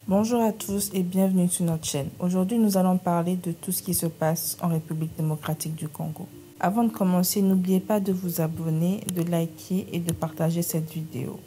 Bonjour à tous et bienvenue sur notre chaîne. Aujourd'hui, nous allons parler de tout ce qui se passe en République démocratique du Congo. Avant de commencer, n'oubliez pas de vous abonner, de liker et de partager cette vidéo.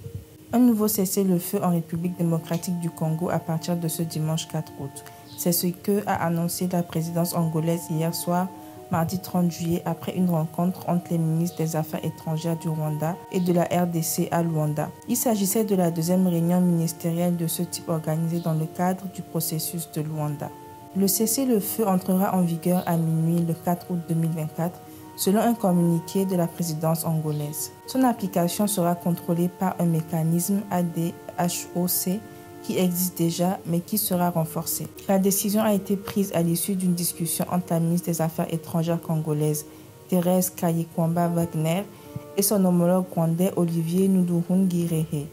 Un nouveau cessez-le-feu en République démocratique du Congo à partir de ce dimanche 4 août. C'est ce que a annoncé la présidence angolaise hier soir, mardi 30 juillet, après une rencontre entre les ministres des Affaires étrangères du Rwanda et de la RDC à Luanda. Il s'agissait de la deuxième réunion ministérielle de ce type organisée dans le cadre du processus de Luanda. Le cessez-le-feu entrera en vigueur à minuit le 4 août 2024, selon un communiqué de la présidence angolaise. Son application sera contrôlée par un mécanisme ADHOC qui existe déjà mais qui sera renforcé. La décision a été prise à l'issue d'une discussion entre la ministre des Affaires étrangères congolaise Thérèse Kayikwamba-Wagner et son homologue rwandais Olivier Nduhungirehe,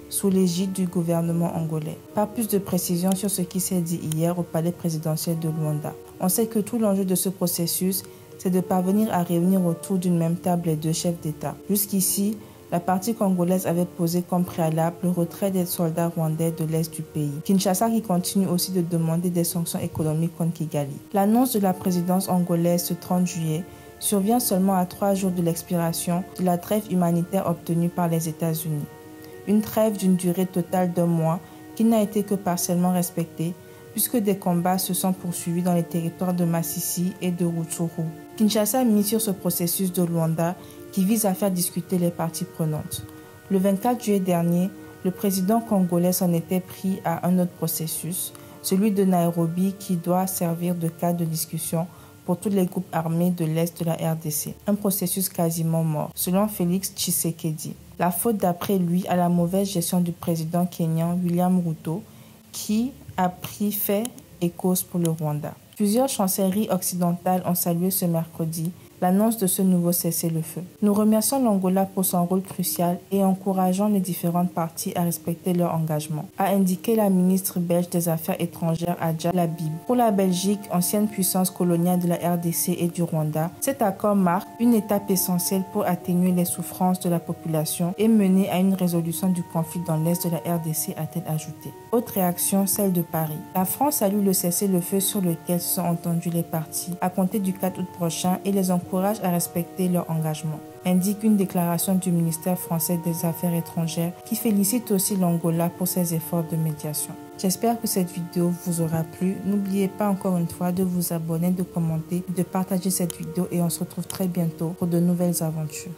sous l'égide du gouvernement angolais. Pas plus de précisions sur ce qui s'est dit hier au palais présidentiel de Luanda. On sait que tout l'enjeu de ce processus, c'est de parvenir à réunir autour d'une même table les deux chefs d'État. Jusqu'ici, la partie congolaise avait posé comme préalable le retrait des soldats rwandais de l'est du pays. Kinshasa qui continue aussi de demander des sanctions économiques contre Kigali. L'annonce de la présidence angolaise ce 30 juillet survient seulement à 3 jours de l'expiration de la trêve humanitaire obtenue par les États-Unis. Une trêve d'une durée totale d'1 mois qui n'a été que partiellement respectée puisque des combats se sont poursuivis dans les territoires de Masisi et de Rutshuru. Kinshasa mise sur ce processus de Luanda qui vise à faire discuter les parties prenantes. Le 24 juillet dernier, le président congolais s'en était pris à un autre processus, celui de Nairobi qui doit servir de cadre de discussion pour tous les groupes armés de l'Est de la RDC. Un processus quasiment mort, selon Félix Tshisekedi. La faute d'après lui à la mauvaise gestion du président kényan William Ruto qui a pris fait et cause pour le Rwanda. Plusieurs chancelleries occidentales ont salué ce mercredi l'annonce de ce nouveau cessez-le-feu. Nous remercions l'Angola pour son rôle crucial et encourageons les différentes parties à respecter leur engagement, a indiqué la ministre belge des Affaires étrangères Adja Labib. Pour la Belgique, ancienne puissance coloniale de la RDC et du Rwanda, cet accord marque une étape essentielle pour atténuer les souffrances de la population et mener à une résolution du conflit dans l'est de la RDC, a-t-elle ajouté. Autre réaction, celle de Paris. La France salue le cessez-le-feu sur lequel se sont entendus les parties à compter du 4 août prochain et les encourage à respecter leur engagement, indique une déclaration du ministère français des Affaires étrangères qui félicite aussi l'Angola pour ses efforts de médiation. J'espère que cette vidéo vous aura plu. N'oubliez pas encore une fois de vous abonner, de commenter, de partager cette vidéo et on se retrouve très bientôt pour de nouvelles aventures.